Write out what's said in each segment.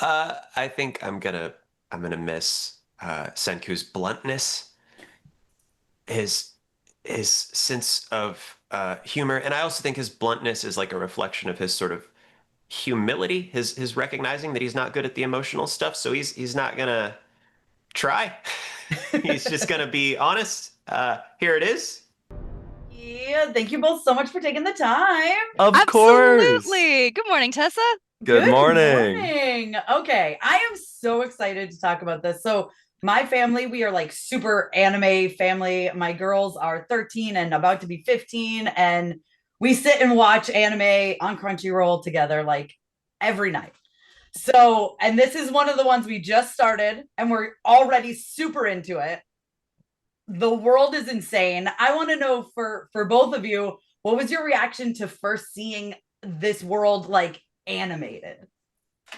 I think I'm gonna miss Senku's bluntness, his his sense of humor, and I also think his bluntness is like a reflection of his sort of humility, his recognizing that he's not good at the emotional stuff, so he's not gonna try. He's just gonna be honest. Here it is. Yeah, thank you both so much for taking the time. Of course. Absolutely. Good morning, Tessa. Good Good morning. morning. Okay, I am so excited to talk about this. So, my family, we are like super anime family. My girls are 13 and about to be 15, and we sit and watch anime on Crunchyroll together like every night. So, and this is one of the ones we just started, and we're already super into it. The world is insane. I want to know for both of you, what was your reaction to first seeing this world like animated?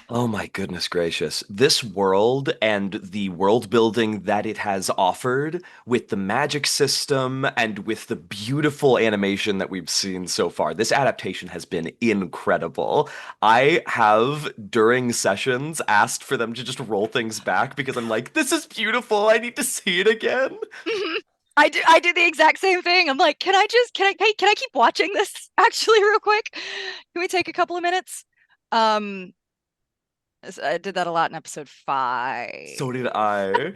Oh my goodness gracious. This world and the world building that it has offered with the magic system and with the beautiful animation that we've seen so far, this adaptation has been incredible. I have, during sessions, asked for them to just roll things back because I'm like, this is beautiful. I need to see it again. I do the exact same thing. I'm like, hey, can I keep watching this actually real quick? Can we take a couple of minutes? Um, I did that a lot in episode 5. So did I.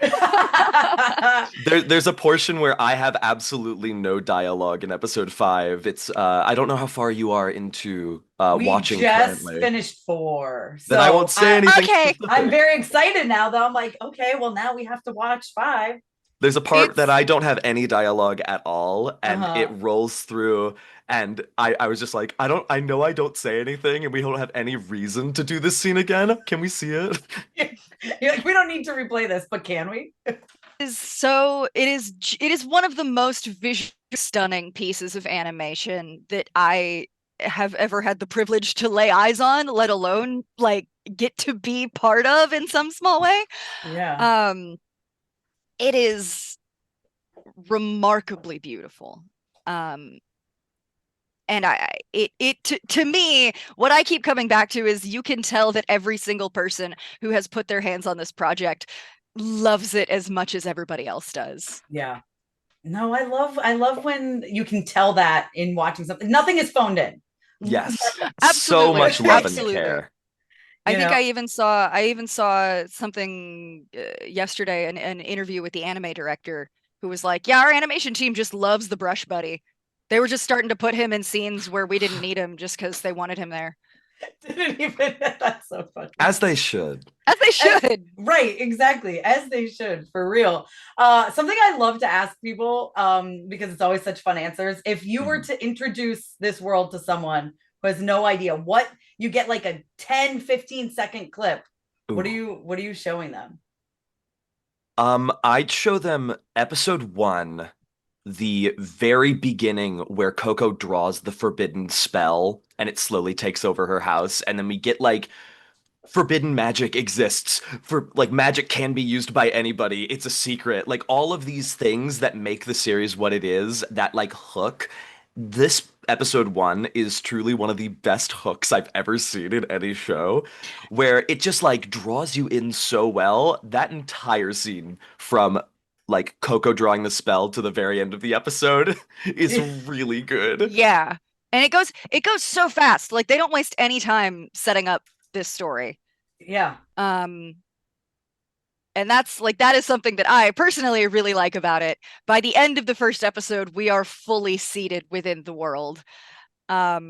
There's a portion where I have absolutely no dialogue in episode 5. It's I don't know how far you are into We watching just currently. finished 4. Then I So won't say anything Okay. I'm specific. very excited now though. I'm like, okay, well now we have to watch 5. There's a part that It's I don't have any dialogue at all, and it Uh-huh. rolls through, and I was just like, I know I don't say anything, and we don't have any reason to do this scene again. Can we see it? You're like, we don't need to replay this, but can we? it is one of the most visually stunning pieces of animation that I have ever had the privilege to lay eyes on, let alone like get to be part of in some small way. Yeah. Um, it is remarkably beautiful. Um, and to me, what I keep coming back to is you can tell that every single person who has put their hands on this project loves it as much as everybody else does. Yeah. No, I love when you can tell that in watching something. Nothing is phoned in. Yes. So Absolutely, much love and absolutely. care. I You think know, I even saw something yesterday, an interview with the anime director who was like, "Yeah, our animation team just loves the brush buddy. They were just starting to put him in scenes where we didn't need him just because they wanted him there." didn't even that's so funny. As they should. As they As, should. right, exactly, as they should, for real. Something I love to ask people, because it's always such fun answers. If you were Mhm. to introduce this world to someone who has no idea, what you get like a 10-15 second clip, Ooh. what are you showing them? I'd show them episode 1, the very beginning where Coco draws the forbidden spell and it slowly takes over her house, and then we get like forbidden magic exists for like magic can be used by anybody. It's a secret. Like all of these things that make the series what it is, that like hook. This episode 1 is truly one of the best hooks I've ever seen in any show, where it just like draws you in so well. That entire scene from like Coco drawing the spell to the very end of the episode is really good. Yeah. And it goes so fast. Like they don't waste any time setting up this story. Yeah. Um and that is something that I personally really like about it. By the end of the first episode, we are fully seated within the world. I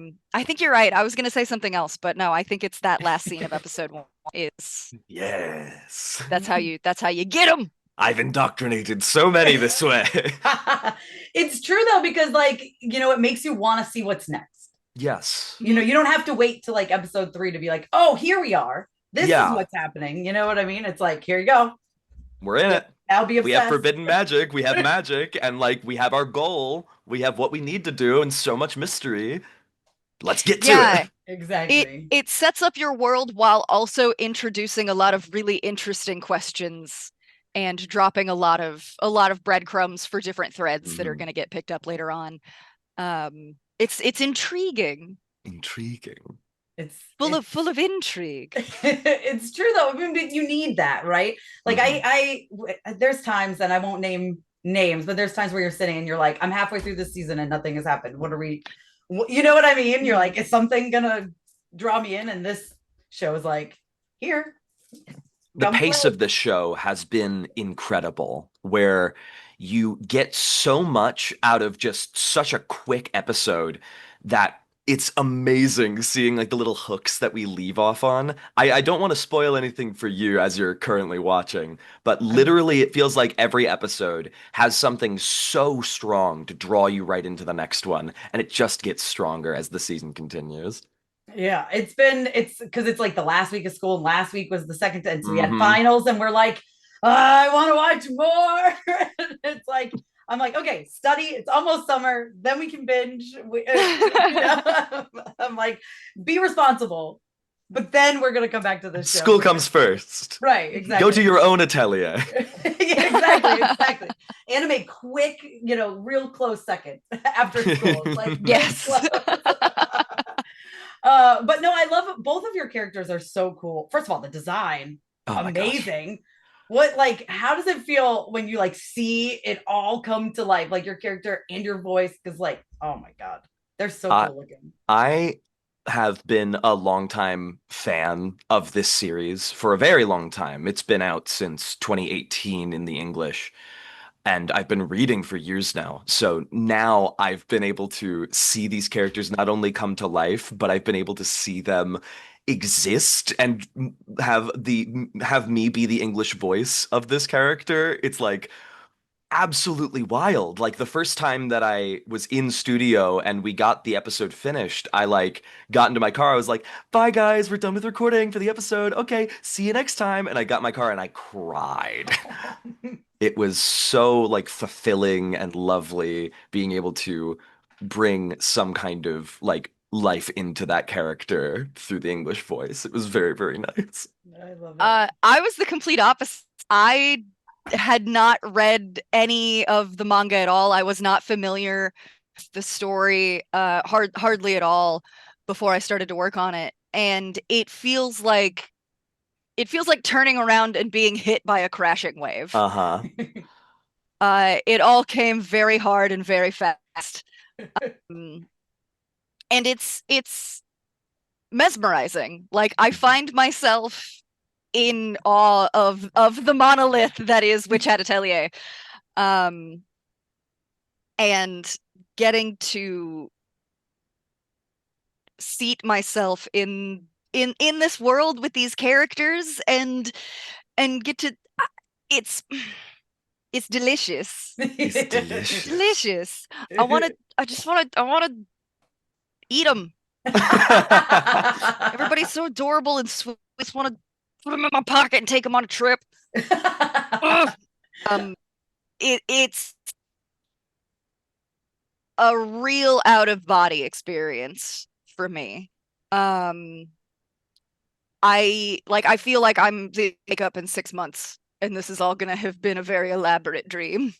think you're right. I was going to say something else, but no, I think it's that last scene of episode 1 is Yes. that's how you get them. I've indoctrinated so many this way. It's true though, because like, it makes you want to see what's next. Yes. You don't have to wait till like episode 3 to be like, oh, here we are. This is Yeah, what's happening. You know what I mean? It's like, here you go. we're in Yep. it. I'll be We have obsessed. forbidden magic, we have magic, and like we have our goal, we have what we need to do, and so much mystery. Let's get to it. Yeah, it Exactly. it sets up your world while also introducing a lot of really interesting questions and dropping a lot of breadcrumbs for different threads that are Mhm. going to get picked up later on. It's intriguing. Intriguing. It's full of intrigue. it's true though. I mean, you need that, right? Like there's times, and I won't name names, but there's times where you're sitting and you're like, I'm halfway through this season and nothing has happened. What are we? You know what I mean? You're like, is something gonna draw me in? And this show is like, here. The pace of the show has been incredible, where you get so much out of just such a quick episode that it's amazing seeing like the little hooks that we leave off on. I don't want to spoil anything for you as you're currently watching, but literally it feels like every episode has something so strong to draw you right into the next one, and it just gets stronger as the season continues. Yeah, it's because it's like the last week of school, and last week was the second, and so we had Mhm. finals, and we're like, I want to watch more. It's like, I'm like, okay, study. It's almost summer. Then we can binge. I'm like, be responsible. But then we're gonna come back to this show. School comes first. Right, exactly. Go to your own atelier. Yeah, exactly. Anime quick, real close second after school. It's like, Yes. But no, I love both of your characters are so cool. First of all, the design, Oh my gosh. amazing. What how does it feel when you like see it all come to life, like your character and your voice? Because like, oh my god, they're so cool looking. I have been a longtime fan of this series for a very long time. It's been out since 2018 in the English, and I've been reading for years now. So now I've been able to see these characters not only come to life, but I've been able to see them exist and have me be the English voice of this character. It's like absolutely wild. Like the first time that I was in studio and we got the episode finished, I like got into my car. I was like, "Bye guys, we're done with recording for the episode. Okay, see you next time." And I got in my car and I cried. It was so like fulfilling and lovely being able to bring some kind of like life into that character through the English voice. It was very, very nice. I love it. I was the complete opposite. I had not read any of the manga at all. I was not familiar with the story hardly at all before I started to work on it. And it feels like turning around and being hit by a crashing wave. Uh-huh. It all came very hard and very fast. And it's mesmerizing. Like I find myself in awe of the monolith that is Hat Atelier. And getting to seat myself in this world with these characters and get to it's delicious. It's delicious. Delicious. I want to eat them. Everybody's so adorable and sweet. I just want to put them in my pocket and take them on a trip. It's a real out of body experience for me. I feel like I'm the makeup in 6 months, and this is all gonna have been a very elaborate dream.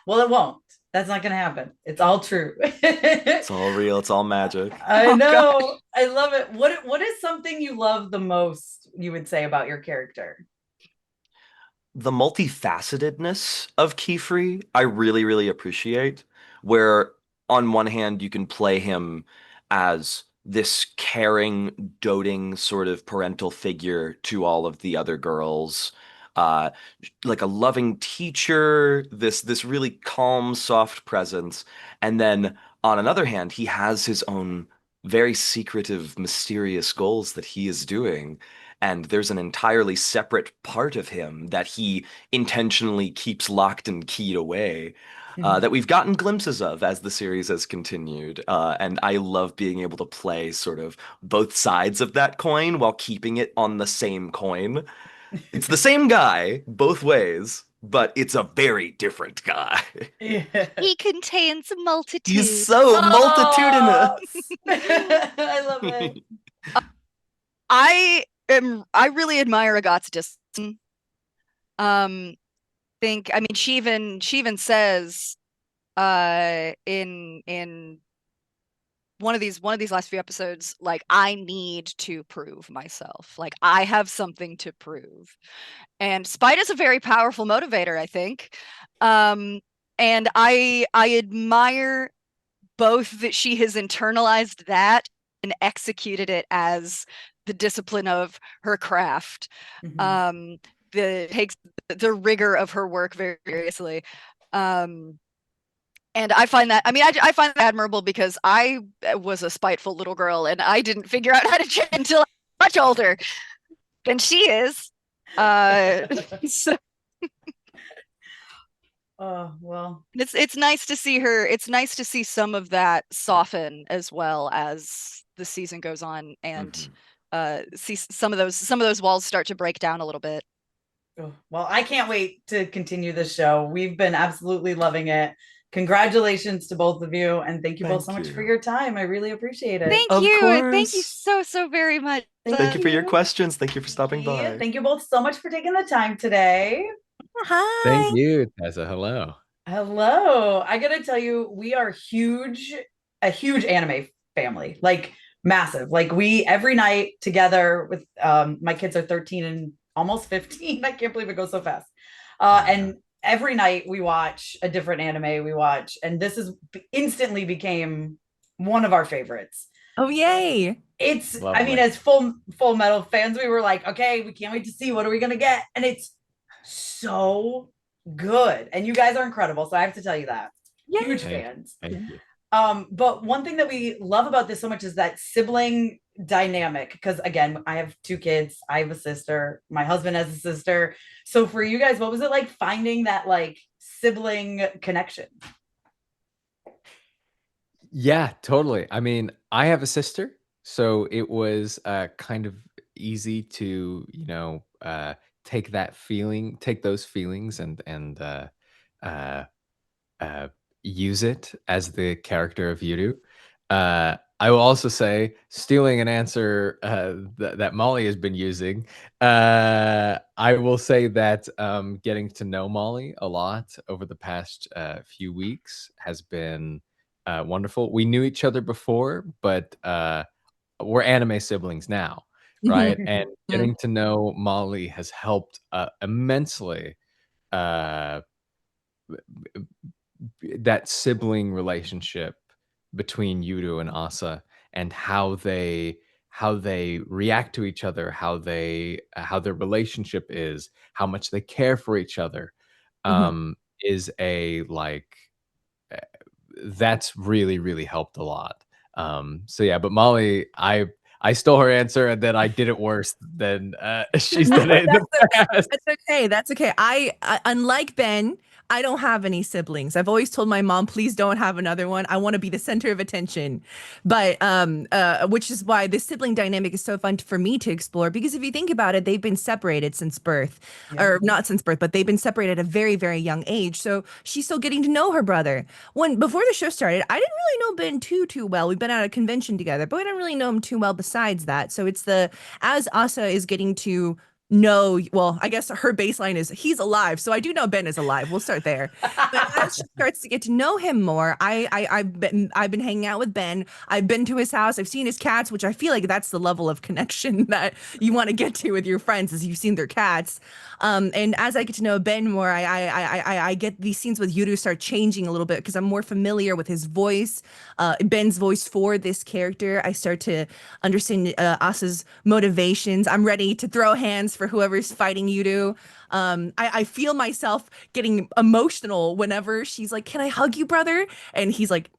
Well, it won't. That's not gonna happen. It's all true. It's all real. It's all magic. I know. God. I love it. What is something you love the most, you would say, about your character? The multifacetedness of Qifrey, I really, really appreciate. Where on one hand, you can play him as this caring, doting sort of parental figure to all of the other girls, uh, like a loving teacher, this really calm, soft presence. And then on another hand, he has his own very secretive, mysterious goals that he is doing. And there's an entirely separate part of him that he intentionally keeps locked and keyed away, that we've gotten glimpses of as the series has continued. And I love being able to play sort of both sides of that coin while keeping it on the same coin. It's the same guy both ways, but it's a very different guy. Yeah. He contains a multitude. He's so multitudinous. I love it. I really admire Agott's discipline. She even says in one of these last few episodes, like, I need to prove myself. Like, I have something to prove. And spite is a very powerful motivator, I think. And I admire both that she has internalized that and executed it as the discipline of her craft. Mhm. Takes the rigor of her work very seriously. And I find that, I mean, I find that admirable because I was a spiteful little girl and I didn't figure out how to change until I was much older than she is. So Oh, well. it's nice to see her. It's nice to see some of that soften as well as the season goes on, and see some of those walls start to break down a little bit. Oh, well, I can't wait to continue the show. We've been absolutely loving it. Congratulations to both of you, and thank you both so much for your time. I really appreciate it. Thank Of you. Thank you course. so very much. Thank you for your questions. Thank you for stopping Yeah, by. thank you both so much for taking the time today. Hi. Thank you, Tessa. Hello. Hello. I gotta tell you, we are a huge anime family, like massive. Like we every night together with my kids are 13 and almost 15. I can't believe it goes so fast. And every night we watch a different anime we watch, and this is instantly became one of our favorites. Oh, yay. It's Lovely. I mean, as full metal fans, we were like, okay, we can't wait to see what are we gonna get. And it's so good. And you guys are incredible. So I have to tell you that. Yay. Huge Thank you. fans. Thank you. But one thing that we love about this so much is that sibling dynamic. Because again, I have two kids, I have a sister, my husband has a sister. So for you guys, what was it like finding that like sibling connection? Yeah, totally. I mean, I have a sister, so it was kind of easy to, take those feelings uh, uh, use it as the character of Yuru. I will also say, stealing an answer that Molly has been using, I will say that getting to know Molly a lot over the past few weeks has been wonderful. We knew each other before, but we're anime siblings now, right? And getting to know Molly has helped immensely. Uh, that sibling relationship between Yuru and Asa, and how they react to each other, how their relationship is, how much they care for each other, is a like that's really, really helped a lot. So yeah, but Molly, I stole her answer and then I did it worse than she's done it in the past. That's okay. That's okay. I unlike Ben, I don't have any siblings. I've always told my mom, please don't have another one. I want to be the center of attention. But which is why this sibling dynamic is so fun for me to explore, because if you think about it, they've been separated since birth, or not since birth, but they've been separated at a very, very young age. So she's still getting to know her brother. Before the show started, I didn't really know Ben too well. We've been at a convention together, but I didn't really know him too well besides that. So it's as Asa is getting to know, well, I guess her baseline is he's alive, so I do know Ben is alive. We'll start there. But as she starts to get to know him more, I've been hanging out with Ben. I've been to his house. I've seen his cats, which I feel like that's the level of connection that you want to get to with your friends, is you've seen their cats. And as I get to know Ben more, I get these scenes with Yuru start changing a little bit because I'm more familiar with his voice, Ben's voice for this character. I start to understand Asa's motivations. I'm ready to throw hands for whoever's fighting Yuru. I feel myself getting emotional whenever she's like, "Can I hug you, brother?" And he's like,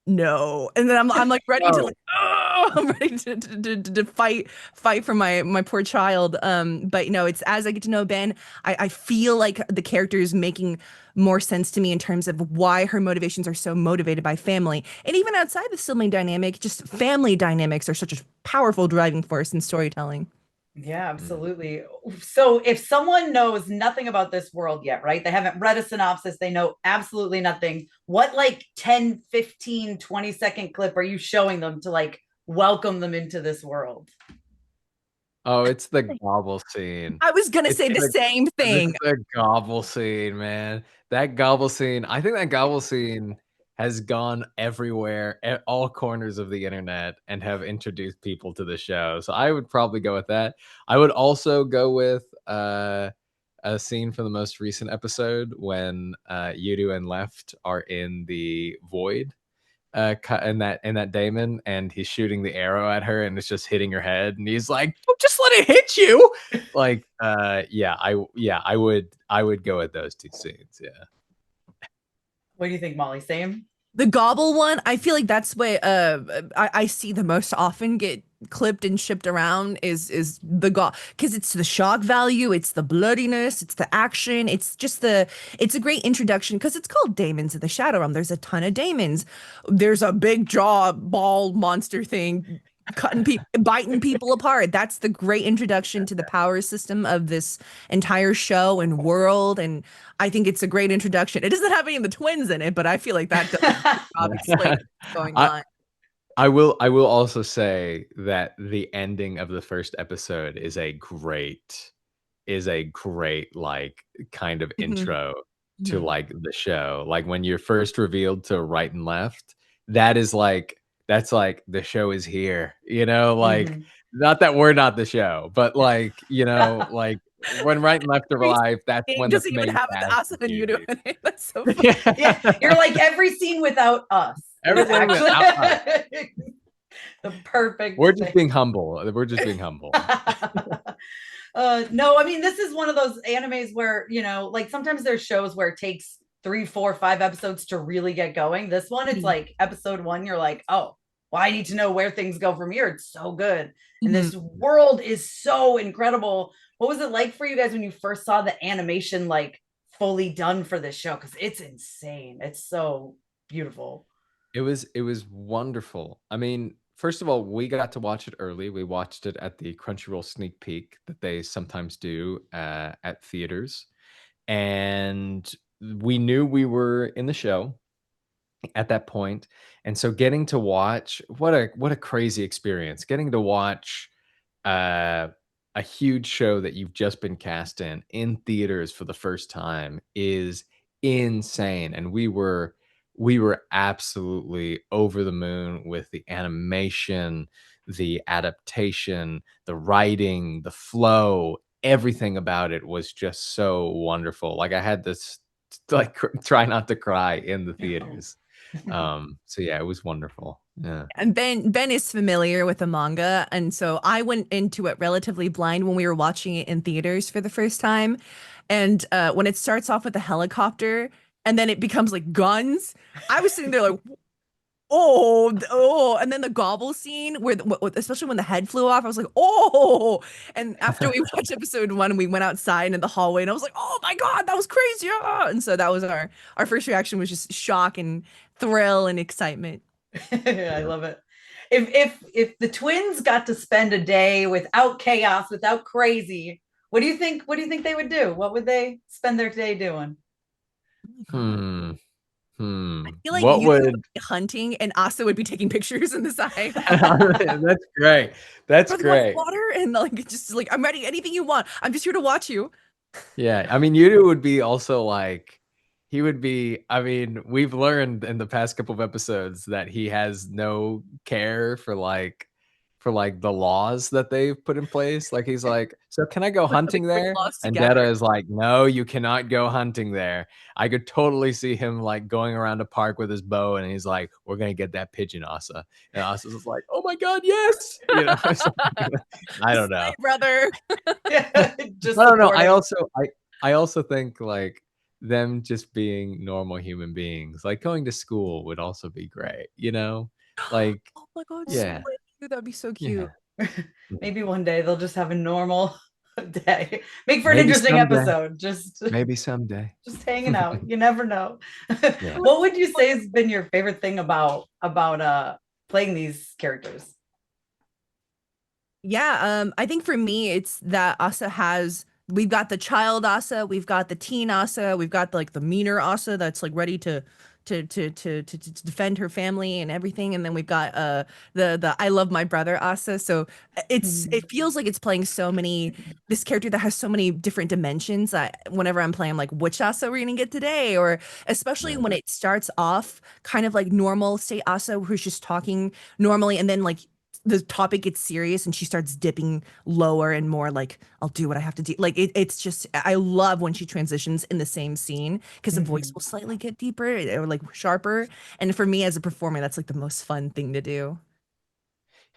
"No." And then I'm like ready to like, oh, I'm ready to fight for my poor child. But it's as I get to know Ben, I feel like the character is making more sense to me in terms of why her motivations are so motivated by family. And even outside the sibling dynamic, just family dynamics are such a powerful driving force in storytelling. Yeah, absolutely. So if someone knows nothing about this world yet, right? They haven't read a synopsis, they know absolutely nothing. What like 10, 15, 20-second clip are you showing them to like welcome them into this world? Oh, it's the gobble scene. I was gonna It's say the same thing. It's the gobble scene, man. That gobble scene. I think that gobble scene has gone everywhere at all corners of the internet and have introduced people to the show. So I would probably go with that. I would also go with a scene from the most recent episode when Yuru and Left are in the void in that daemon, and he's shooting the arrow at her and it's just hitting her head, and he's like, "Oh, just let it hit you." Like I would go with those two scenes. Yeah. What do you think, Molly? Same? The gobble one, I feel like that's what I see the most often get clipped and shipped around is the because it's the shock value, it's the bloodiness, it's the action, it's a great introduction because it's called Daemons of the Shadow Realm. There's a ton of daemons. There's a big jaw ball monster thing cutting people, biting people apart. That's the great introduction to the power system of this entire show and world. And I think it's a great introduction. It doesn't have any of the twins in it, but I feel like that does a good job explaining what's going on. I will also say that the ending of the first episode is a great like kind of intro to like the show. Like when you're first revealed to right and left, that's like the show is here, like not that we're not the show, but like, like when right and left are alive, that's when doesn't the even main have cast Asa and is Yuru huge. in it. That's so funny. Yeah, you're like every scene without us. Everything without us. The perfect. We're just thing. being humble. We're just being humble. No, I mean, this is one of those animes where, like sometimes there's shows where it takes 3, 4, 5 episodes to really get going. This one, it's like episode 1, you're like, oh, well, I need to know where things go from here. It's so good. And this world is so incredible. What was it like for you guys when you first saw the animation like fully done for this show? Because it's insane. It's so beautiful. It was wonderful. I mean, first of all, we got to watch it early. We watched it at the Crunchyroll sneak peek that they sometimes do at theaters. And we knew we were in the show at that point. And so getting to watch, what a crazy experience. Getting to watch a huge show that you've just been cast in theaters for the first time is insane. And we were absolutely over the moon with the animation, the adaptation, the writing, the flow. Everything about it was just so wonderful. Like I had this like try not to cry in the theaters. So yeah, it was wonderful. Yeah. And Ben is familiar with the manga, and so I went into it relatively blind when we were watching it in theaters for the first time. And when it starts off with a helicopter and then it becomes like guns, I was sitting there like, oh, and then the gobble scene where especially when the head flew off, I was like, oh. And after we watched episode 1, we went outside in the hallway and I was like, oh my god, that was crazy. And so that was our first reaction, was just shock and thrill and excitement. I love it. If the twins got to spend a day without chaos, without crazy, what do you think they would do? What would they spend their day doing? I feel like What you would would be hunting and Asa would be taking pictures in the side. That's great. That's great. Water and like just like, I'm ready, anything you want. I'm just here to watch you. Yeah, I mean, Yuru would be also like, he would be, I mean, we've learned in the past couple of episodes that he has no care for the laws that they've put in place. Like he's like, so can I go hunting there? And Data is like, no, you cannot go hunting there. I could totally see him like going around a park with his bow and he's like, we're gonna get that pigeon, Asa. And Asa's like, oh my god, yes. I don't know. Brother. Just I don't know. supporting. I also think like them just being normal human beings, like going to school would also be great, like Oh my god, yeah. so that'd be so cute. Yeah. Maybe one day they'll just have a normal day. Make for an Maybe interesting someday. episode. Just Maybe someday. just hanging out. You never know. Yeah. What would you say has been your favorite thing about playing these characters? Yeah, I think for me it's that we've got the child Asa, we've got the teen Asa, we've got like the meaner Asa that's like ready to to defend her family and everything. And then we've got the I love my brother Asa. So it feels like it's playing so many this character that has so many different dimensions. Whenever I'm playing, I'm like, which Asa we're gonna get today? Or especially when it starts off kind of like normal, say Asa who's just talking normally, and then like the topic gets serious and she starts dipping lower and more like, I'll do what I have to do. Like it's just, I love when she transitions in the same scene because the voice will slightly get deeper or like sharper. And for me as a performer, that's like the most fun thing to do.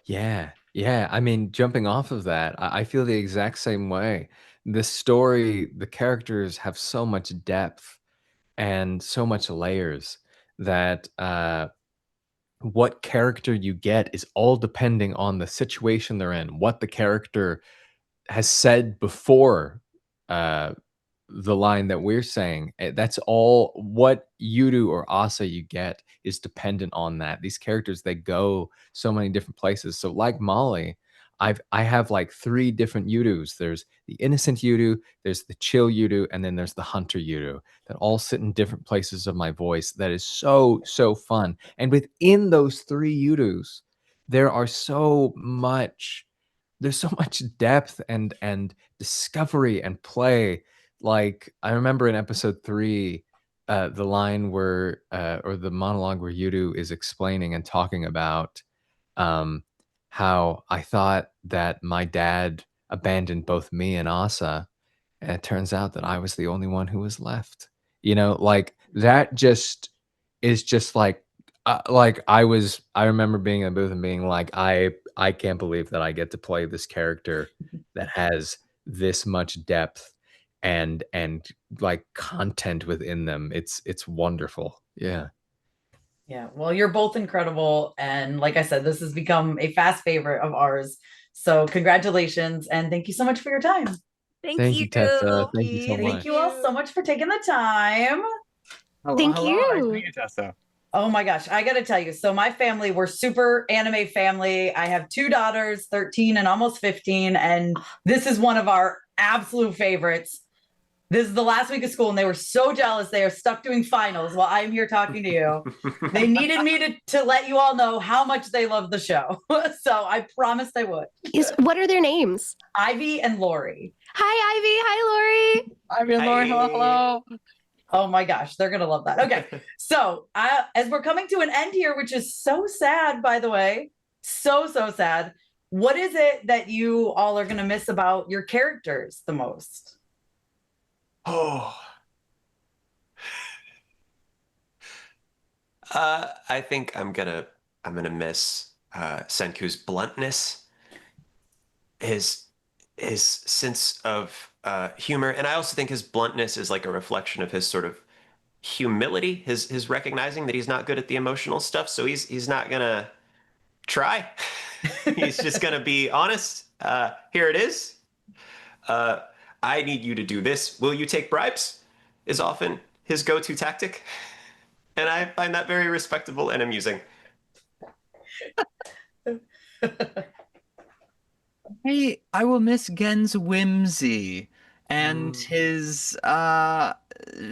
Yeah, yeah. I mean, jumping off of that, I feel the exact same way. The story, the characters have so much depth and so much layers that what character you get is all depending on the situation they're in, what the character has said before uh, the line that we're saying. That's all. What Yuru or Asa you get is dependent on that. These characters, they go so many different places. So like Molly, I have like 3 different Yurus. There's the innocent Yuru, there's the chill Yuru, and then there's the hunter Yuru that all sit in different places of my voice. That is so fun. And within those 3 Yurus, there are so much there's so much depth and discovery and play. Like I remember in episode 3, the line where or the monologue where Yuru is explaining and talking about how I thought that my dad abandoned both me and Asa, and it turns out that I was the only one who was left. You know, like that just is just like I remember being in the booth and being like, I can't believe that I get to play this character that has this much depth and like content within them. It's wonderful. Yeah. Yeah, well, you're both incredible. And like I said, this has become a fast favorite of ours. So congratulations and thank you so much for your time. Thank you, Tessa. Thank you so much. Thank you all so much for taking the time. Thank Nice you. to meet you, Tessa. Oh my gosh, I got to tell you. So my family, we're super anime family. I have 2 daughters, 13 and almost 15. And this is one of our absolute favorites. This is the last week of school and they were so jealous. They are stuck doing finals while I'm here talking to you. They needed me to let you all know how much they love the show. So I promised I would. What are their names? Ivy and Lori. Hi, Ivy. Hi, Lori. Ivy and Lauren, hello, hello. Oh my gosh, they're going to love that. Okay. So as we're coming to an end here, which is so sad, by the way, so sad. What is it that you all are going to miss about your characters the most? Oh. I think I'm gonna miss Senku's bluntness, his sense of humor, and I also think his bluntness is like a reflection of his sort of humility, his recognizing that he's not good at the emotional stuff, so he's not gonna try. He's just gonna be honest. Here it is. I need you to do this. Will you take bribes? Is often his go-to tactic. And I find that very respectable and amusing. I will miss Gen's whimsy and his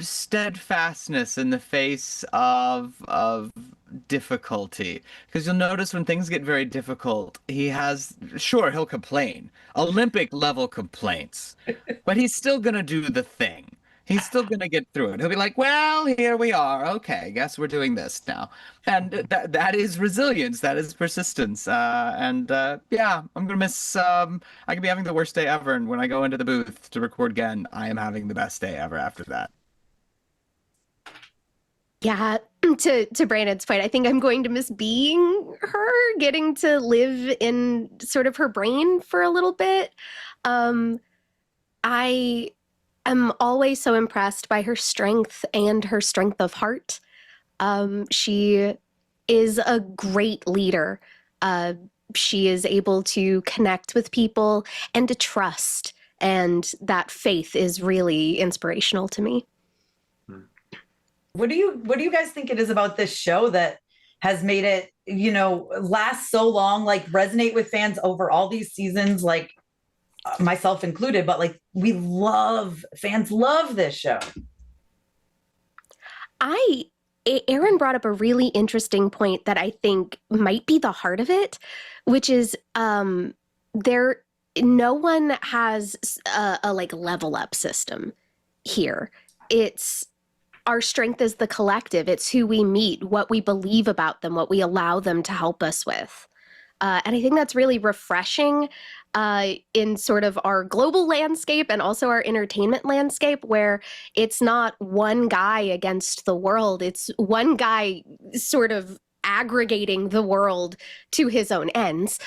steadfastness in the face of difficulty. Because you'll notice when things get very difficult, he'll complain. Olympic level complaints. But he's still gonna do the thing. He's still gonna get through it. He'll be like, well, here we are. Okay, guess we're doing this now. And that is resilience. That is persistence. Yeah, I'm gonna miss. I could be having the worst day ever, and when I go into the booth to record again, I am having the best day ever after that. Yeah, to Brandon's point, I think I'm going to miss being her, getting to live in sort of her brain for a little bit. I am always so impressed by her strength and her strength of heart. She is a great leader. She is able to connect with people and to trust, and that faith is really inspirational to me. What do you guys think it is about this show that has made it, last so long, like resonate with fans over all these seasons, like myself included, but like fans love this show. I Aaron brought up a really interesting point that I think might be the heart of it, which is there no one has a like level up system here. It's our strength is the collective. It's who we meet, what we believe about them, what we allow them to help us with. And I think that's really refreshing in sort of our global landscape and also our entertainment landscape, where it's not one guy against the world. It's one guy sort of aggregating the world to his own ends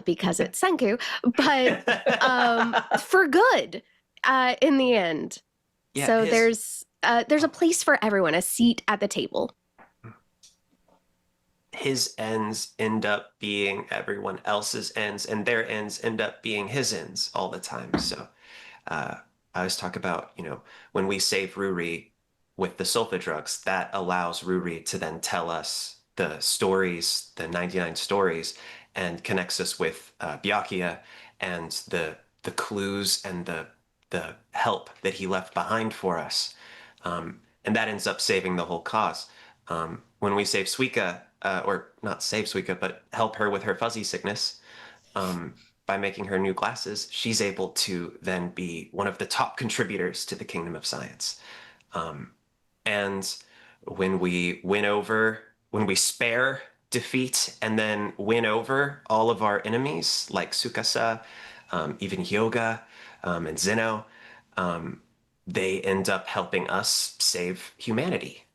because it's Senku, but for good in the end. Yeah, So there's a place for everyone, a seat at the table. His ends end up being everyone else's ends, and their ends end up being his ends all the time. So I always talk about, when we save Ruri with the sulfa drugs, that allows Ruri to then tell us the stories, the 99 stories, and connects us with Byakuya and the clues and the help that he left behind for us. And that ends up saving the whole cause. When we save Suika, or not save Suika, but help her with her fuzzy sickness, by making her new glasses, she's able to then be one of the top contributors to the Kingdom of Science. And when we when we spare, defeat, and then win over all of our enemies, like Tsukasa, even Hyoga, and Zeno, they end up helping us save humanity,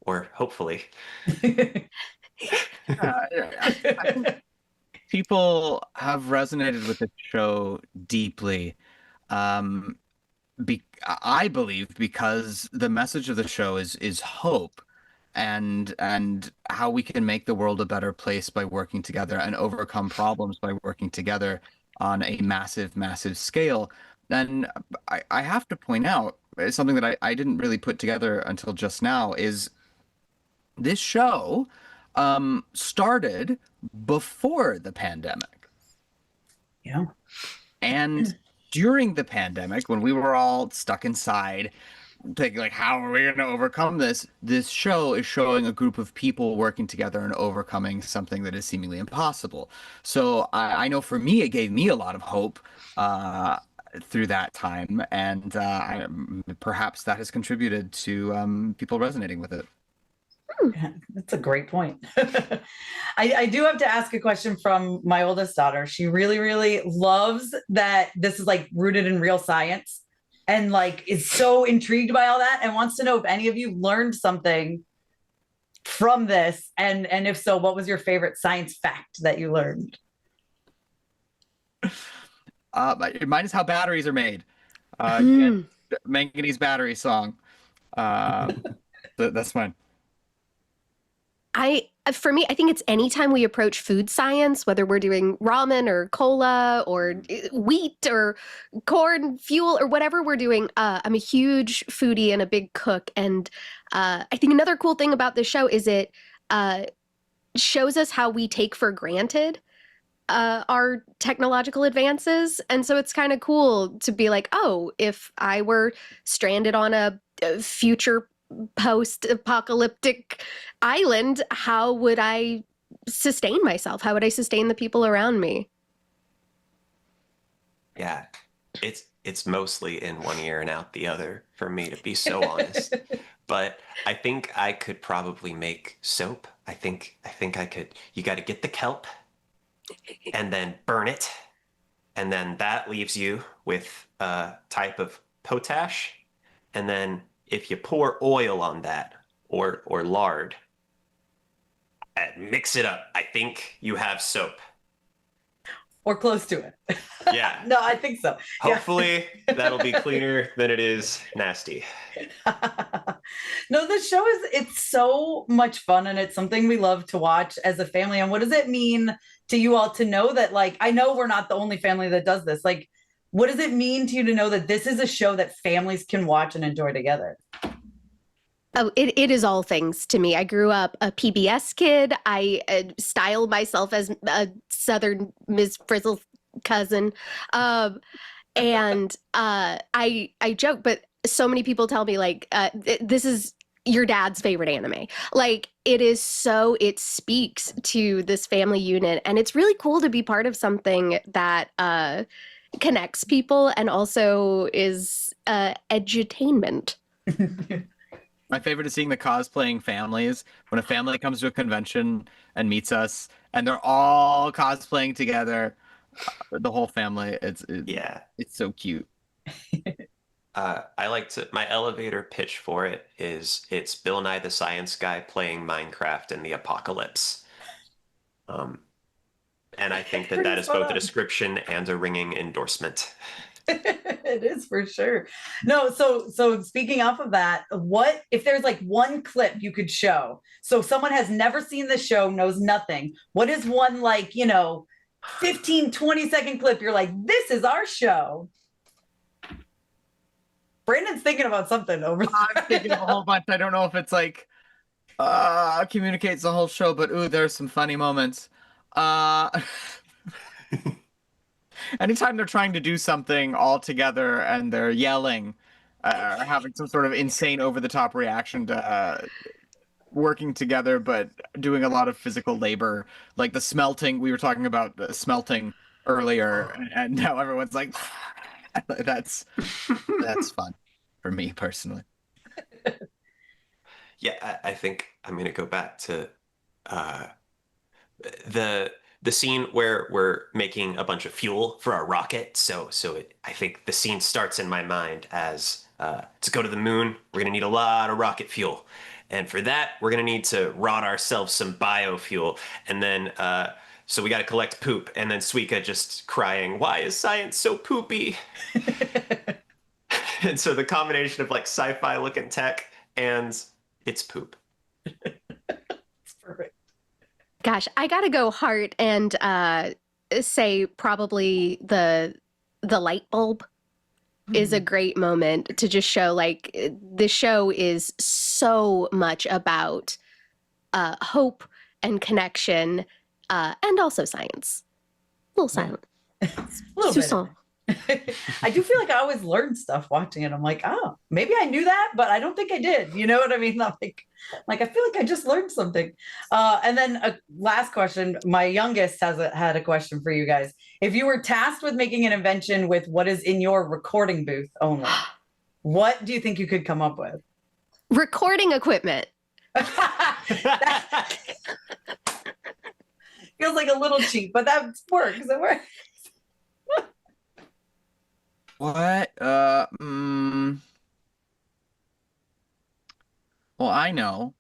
or hopefully. I think people have resonated with the show deeply. I believe because the message of the show is hope, and how we can make the world a better place by working together and overcome problems by working together on a massive, massive scale. And I have to point out something that I didn't really put together until just now is this show started before the pandemic. Yeah. And during the pandemic, when we were all stuck inside, thinking like, how are we going to overcome this? This show is showing a group of people working together and overcoming something that is seemingly impossible. So I know for me, it gave me a lot of hope through that time, and perhaps that has contributed to people resonating with it. Yeah, that's a great point. I do have to ask a question from my oldest daughter. She really, really loves that this is like rooted in real science, and like is so intrigued by all that, and wants to know if any of you learned something from this, and if so, what was your favorite science fact that you learned? Mine is how batteries are made. Manganese battery song. That's fine. For me, I think it's anytime we approach food science, whether we're doing ramen or cola or wheat or corn fuel or whatever we're doing, I'm a huge foodie and a big cook. And I think another cool thing about this show is it shows us how we take for granted our technological advances. And so it's kind of cool to be like, oh, if I were stranded on a future post-apocalyptic island, how would I sustain myself? How would I sustain the people around me? Yeah, it's mostly in one ear and out the other for me, to be so honest. But I think I could probably make soap. I think I could. You got to get the kelp and then burn it, and then that leaves you with a type of potash, and then if you pour oil on that or lard and mix it up, I think you have soap. Or close to it. Yeah. No, I think so. Hopefully that'll be cleaner than it is nasty. No, the show it's so much fun, and it's something we love to watch as a family. And what does it mean to you all to know that, like, I know we're not the only family that does this. Like, what does it mean to you to know that this is a show that families can watch and enjoy together? Oh, it is all things to me. I grew up a PBS kid. I styled myself as a Southern Ms. Frizzle's cousin. And I joke, but so many people tell me, like, this is, your dad's favorite anime. Like, it speaks to this family unit, and it's really cool to be part of something that connects people and also is edutainment. My favorite is seeing the cosplaying families. When a family comes to a convention and meets us, and they're all cosplaying together, the whole family. It's so cute. I like to, my elevator pitch for it is it's Bill Nye the Science Guy playing Minecraft in the apocalypse. And I think that Pretty that is spot both a on. description and a ringing endorsement. It is for sure. No, so speaking off of that, what if there's like one clip you could show? So someone has never seen the show, knows nothing. What is one, like, 15, 20-second clip you're like, this is our show? Brandon's thinking about something over there. I'm thinking of a whole bunch. I don't know if it's like communicates the whole show, but ooh, there's some funny moments. Anytime they're trying to do something all together and they're yelling, or having some sort of insane over-the-top reaction to working together, but doing a lot of physical labor, like the smelting. We were talking about the smelting earlier, and now everyone's like, that's fun for me personally. Yeah, I think I'm gonna go back to the scene where we're making a bunch of fuel for our rocket. I think the scene starts in my mind as to go to the moon, we're gonna need a lot of rocket fuel. And for that, we're gonna need to rot ourselves some biofuel. And then so we gotta collect poop. And then Suika just crying, why is science so poopy? And so the combination of like sci-fi looking tech and it's poop. It's perfect. Gosh, I gotta go heart and say probably the light bulb is a great moment to just show, like, the show is so much about hope and connection, and also science. A little silent. A little bit. Sousson. I do feel like I always learn stuff watching it. I'm like, oh, maybe I knew that, but I don't think I did. You know what I mean? I'm like I feel like I just learned something. And then a last question. My youngest had a question for you guys. If you were tasked with making an invention with what is in your recording booth only, what do you think you could come up with? Recording equipment. That feels like a little cheap, but that works. It works. What? Well, I know.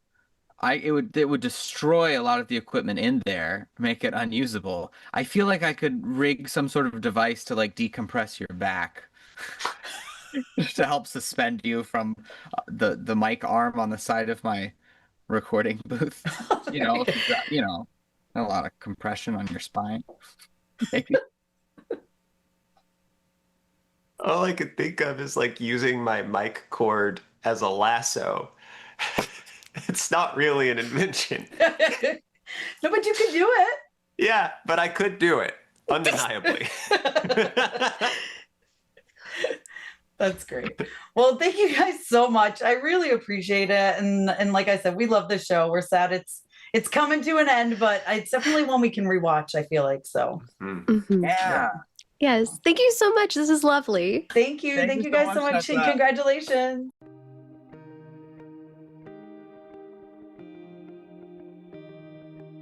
It would destroy a lot of the equipment in there, make it unusable. I feel like I could rig some sort of device to like decompress your back to help suspend you from the mic arm on the side of my recording booth. If you've got, a lot of compression on your spine. Maybe. All I could think of is like using my mic cord as a lasso. It's not really an invention. No, but you could do it. Yeah, but I could do it, undeniably. That's great. Well, thank you guys so much. I really appreciate it. And like I said, we love the show. We're sad it's coming to an end, but it's definitely one we can rewatch, I feel like. So Mhm. Yeah. Yes. Thank you so much. This is lovely. thank you. Thank you guys so much. And congratulations.